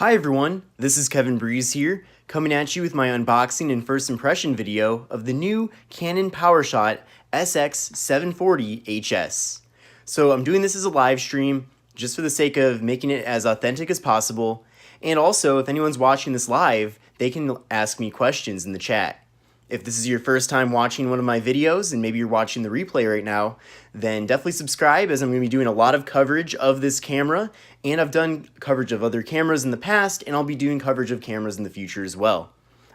Hi everyone, this is Kevin Breeze here, coming at you with my unboxing and first impression video of the new Canon PowerShot SX740 HS. So I'm doing this as a live stream, just for the sake of making it as authentic as possible, and also if anyone's watching this live, they can ask me questions in the chat. If this is your first time watching one of my videos, and maybe you're watching the replay right now, then definitely subscribe, as I'm going to be doing a lot of coverage of this camera, and I've done coverage of other cameras in the past, and I'll be doing coverage of cameras in the future as well.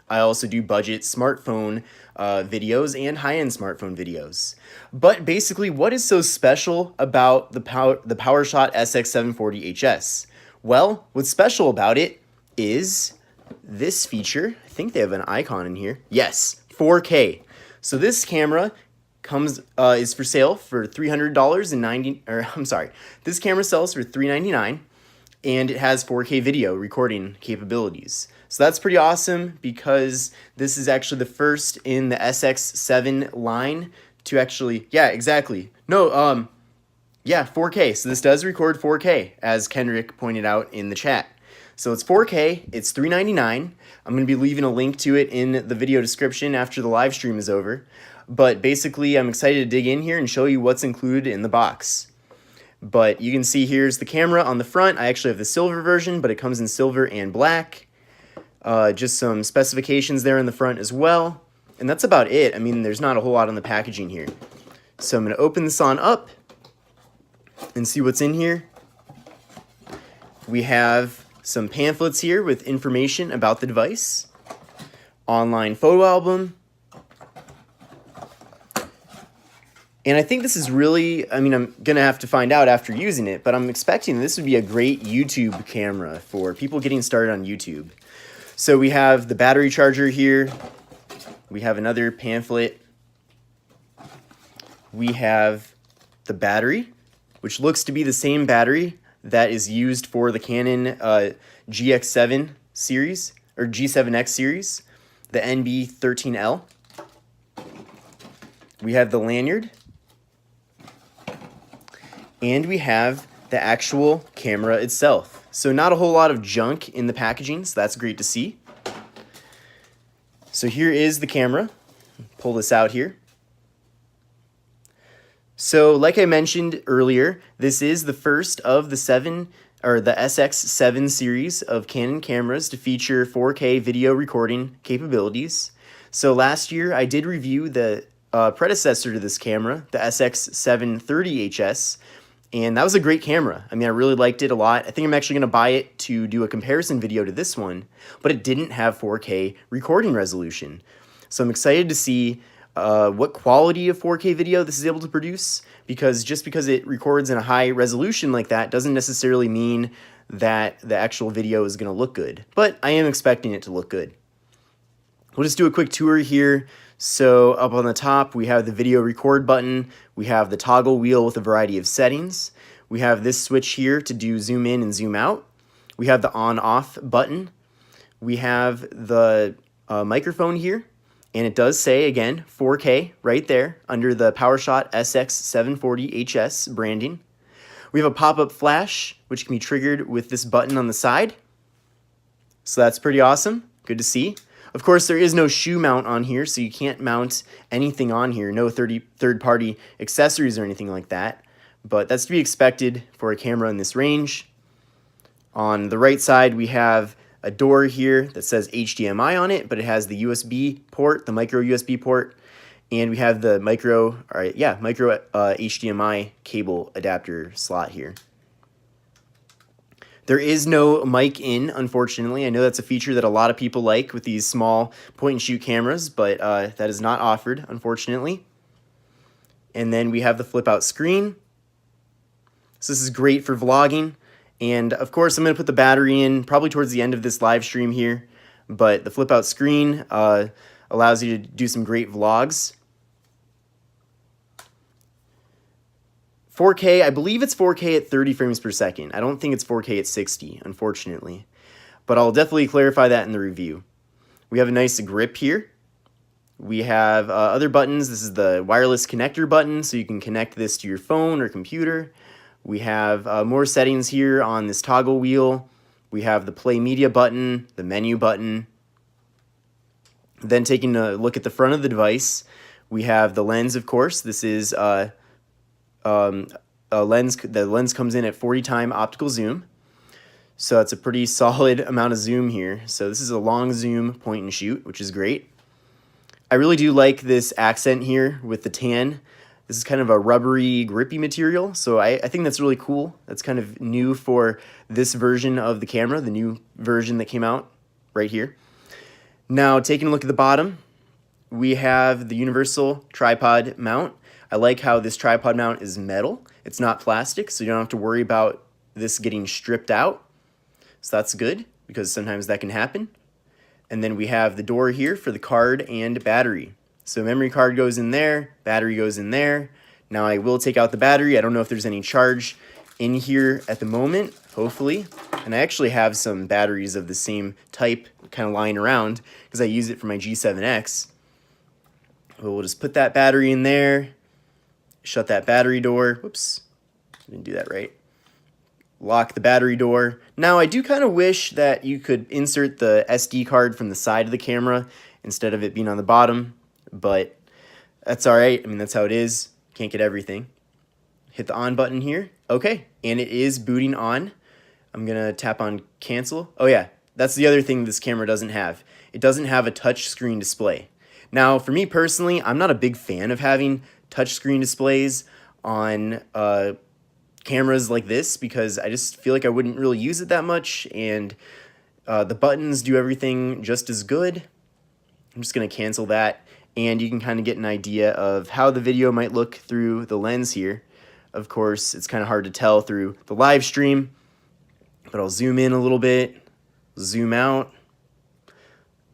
I also do budget smartphone videos and high-end smartphone videos. But basically, what is so special about the PowerShot SX740 HS? Well, what's special about it is this feature. I think they have an icon in here. Yes, 4K. So this camera is for sale for $300 this camera sells for $399, and it has 4K video recording capabilities. So that's pretty awesome, because this is actually the first in the SX7 line to actually, 4K. So this does record 4K, as Kendrick pointed out in the chat. So it's 4K, it's $399. I'm going to be leaving a link to it in the video description after the live stream is over. But basically, I'm excited to dig in here and show you what's included in the box. But you can see here's the camera on the front. I actually have the silver version, but it comes in silver and black. Just some specifications there in the front as well. And that's about it. I mean, there's not a whole lot on the packaging here. So I'm going to open this on up and see what's in here. We have some pamphlets here with information about the device, online photo album, and I think this is really, I'm gonna have to find out after using it, but I'm expecting this would be a great YouTube camera for people getting started on YouTube. So we have the battery charger here, we have another pamphlet, we have the battery, which looks to be the same battery that is used for the Canon GX7 series, or G7X series, the NB13L. We have the lanyard, and we have the actual camera itself. So not a whole lot of junk in the packaging, so that's great to see. So here is the camera. Pull this out here. So like I mentioned earlier, this is the first of the SX7 series of Canon cameras to feature 4K video recording capabilities. So last year I did review the predecessor to this camera, the SX740 HS, and that was a great camera. I mean, I really liked it a lot. I think I'm actually going to buy it to do a comparison video to this one, but it didn't have 4K recording resolution. So I'm excited to see what quality of 4K video this is able to produce, because just because it records in a high resolution like that doesn't necessarily mean that the actual video is going to look good, but I am expecting it to look good. We'll just do a quick tour here. So up on the top, we have the video record button, we have the toggle wheel with a variety of settings, we have this switch here to do zoom in and zoom out, we have the on-off button, we have the microphone here, and it does say, again, 4K right there under the PowerShot SX740 HS branding. We have a pop-up flash, which can be triggered with this button on the side. So that's pretty awesome. Good to see. Of course, there is no shoe mount on here, so you can't mount anything on here. No third-party accessories or anything like that. But that's to be expected for a camera in this range. On the right side, we have a door here that says HDMI on it, but it has the USB port, the micro USB port, and we have the micro HDMI cable adapter slot here. There is no mic in, unfortunately. I know that's a feature that a lot of people like with these small point-and-shoot cameras, but that is not offered, unfortunately. And then we have the flip-out screen. So this is great for vlogging. And of course, I'm going to put the battery in probably towards the end of this live stream here, but the flip out screen allows you to do some great vlogs. 4K, I believe it's 4K at 30 frames per second. I don't think it's 4K at 60, unfortunately, but I'll definitely clarify that in the review. We have a nice grip here. We have other buttons. This is the wireless connector button, so you can connect this to your phone or computer. We have more settings here on this toggle wheel. We have the play media button, the menu button. Then taking a look at the front of the device, we have the lens, of course. This is a lens. The lens comes in at 40x optical zoom. So that's a pretty solid amount of zoom here. So this is a long zoom point and shoot, which is great. I really do like this accent here with the tan. This is kind of a rubbery, grippy material, so I think that's really cool. That's kind of new for this version of the camera, the new version that came out right here. Now, taking a look at the bottom, we have the universal tripod mount. I like how this tripod mount is metal. It's not plastic, so you don't have to worry about this getting stripped out. So that's good, because sometimes that can happen. And then we have the door here for the card and battery. So memory card goes in there, battery goes in there. Now I will take out the battery. I don't know if there's any charge in here at the moment, hopefully. And I actually have some batteries of the same type kind of lying around because I use it for my G7X. We'll just put that battery in there, shut that battery door. Whoops, I didn't do that right. Lock the battery door. Now I do kind of wish that you could insert the SD card from the side of the camera instead of it being on the bottom, but that's all right. I mean, that's how it is. Can't get everything. Hit the on button here. Okay, and it is booting on. I'm gonna tap on cancel. Oh yeah, that's the other thing this camera doesn't have. It doesn't have a touch screen display. Now, for me personally, I'm not a big fan of having touch screen displays on cameras like this because I just feel like I wouldn't really use it that much, and the buttons do everything just as good. I'm just going to cancel that, and you can kind of get an idea of how the video might look through the lens here. Of course, it's kind of hard to tell through the live stream, but I'll zoom in a little bit, zoom out.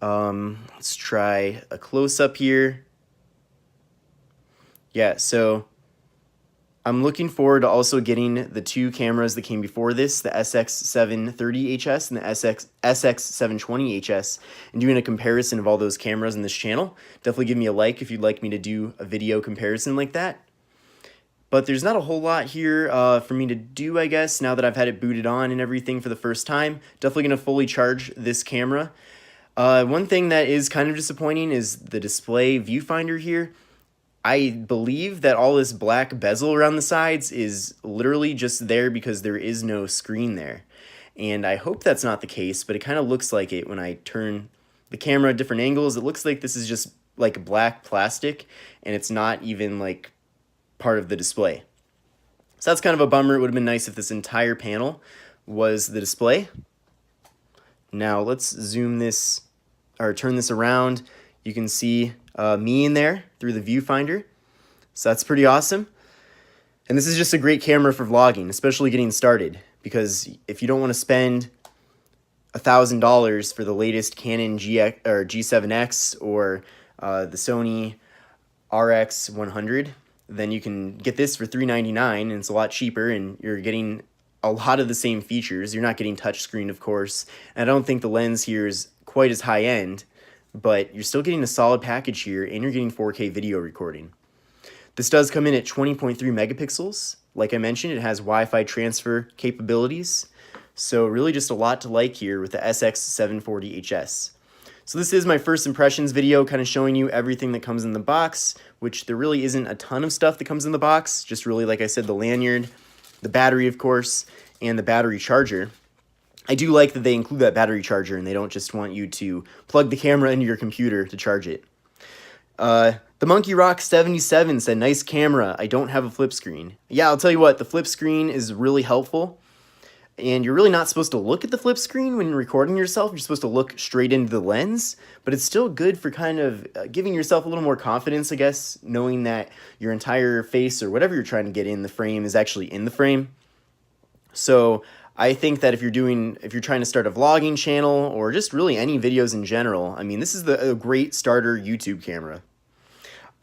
Let's try a close-up here. Yeah, so I'm looking forward to also getting the two cameras that came before this, the SX740 HS and the SX720 HS, and doing a comparison of all those cameras in this channel. Definitely give me a like if you'd like me to do a video comparison like that. But there's not a whole lot here for me to do, I guess, now that I've had it booted on and everything for the first time. Definitely going to fully charge this camera. One thing that is kind of disappointing is the display viewfinder here. I believe that all this black bezel around the sides is literally just there because there is no screen there. And I hope that's not the case, but it kind of looks like it when I turn the camera at different angles. It looks like this is just like black plastic, and it's not even like part of the display. So that's kind of a bummer. It would have been nice if this entire panel was the display. Now let's zoom this, or turn this around. You can see me in there through the viewfinder. So that's pretty awesome. And this is just a great camera for vlogging, especially getting started, because if you don't want to spend $1,000 for the latest Canon G7X or the Sony RX100, then you can get this for $399, and it's a lot cheaper, and you're getting a lot of the same features. You're not getting touchscreen, of course, and I don't think the lens here is quite as high-end, but you're still getting a solid package here, and you're getting 4K video recording. This does come in at 20.3 megapixels. Like I mentioned, it has Wi-Fi transfer capabilities, so really just a lot to like here with the SX740 HS. So this is my first impressions video, kind of showing you everything that comes in the box, which there really isn't a ton of stuff that comes in the box, just really, like I said, the lanyard, the battery, of course, and the battery charger. I do like that they include that battery charger and they don't just want you to plug the camera into your computer to charge it. The Monkey Rock 77 said, nice camera, I don't have a flip screen. Yeah, I'll tell you what, the flip screen is really helpful. And you're really not supposed to look at the flip screen when you're recording yourself. You're supposed to look straight into the lens, but it's still good for kind of giving yourself a little more confidence, I guess, knowing that your entire face or whatever you're trying to get in the frame is actually in the frame. So I think that if you're trying to start a vlogging channel or just really any videos in general, I mean, this is a great starter YouTube camera.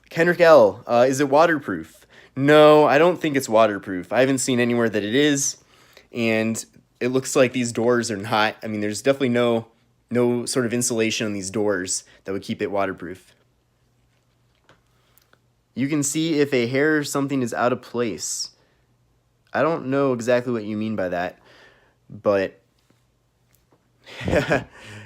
Kendrick L, is it waterproof? No, I don't think it's waterproof. I haven't seen anywhere that it is. And it looks like these doors are not, I mean, there's definitely no sort of insulation on these doors that would keep it waterproof. You can see if a hair or something is out of place. I don't know exactly what you mean by that, but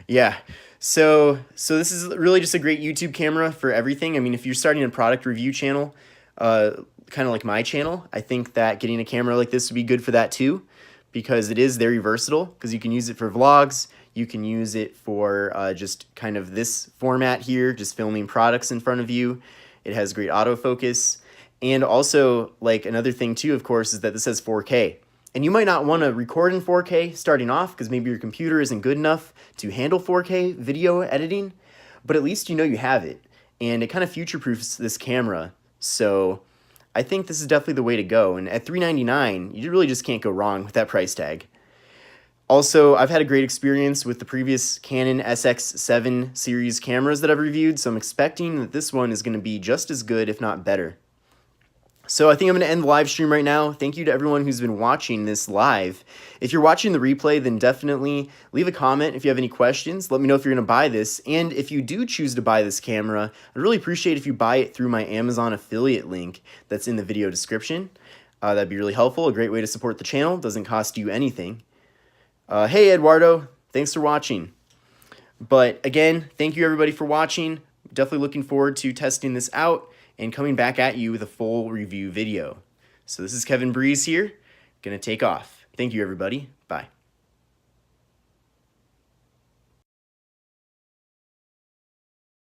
Yeah. So this is really just a great YouTube camera for everything. I mean, if you're starting a product review channel, kind of like my channel, I think that getting a camera like this would be good for that too, because it is very versatile, because you can use it for vlogs, you can use it for just kind of this format here, just filming products in front of you. It has great autofocus. And also, like, another thing too, of course, is that this has 4K. And you might not want to record in 4K starting off because maybe your computer isn't good enough to handle 4K video editing, but at least you know you have it. And it kind of future-proofs this camera. So I think this is definitely the way to go. And at $399, you really just can't go wrong with that price tag. Also, I've had a great experience with the previous Canon SX7 series cameras that I've reviewed, so I'm expecting that this one is going to be just as good, if not better. So I think I'm going to end the live stream right now. Thank you to everyone who's been watching this live. If you're watching the replay, then definitely leave a comment if you have any questions. Let me know if you're going to buy this. And if you do choose to buy this camera, I'd really appreciate if you buy it through my Amazon affiliate link that's in the video description. That'd be really helpful. A great way to support the channel. Doesn't cost you anything. Hey, Eduardo. Thanks for watching. But again, thank you everybody for watching. Definitely looking forward to testing this out and coming back at you with a full review video. So this is Kevin Breeze here, gonna take off. Thank you everybody, bye.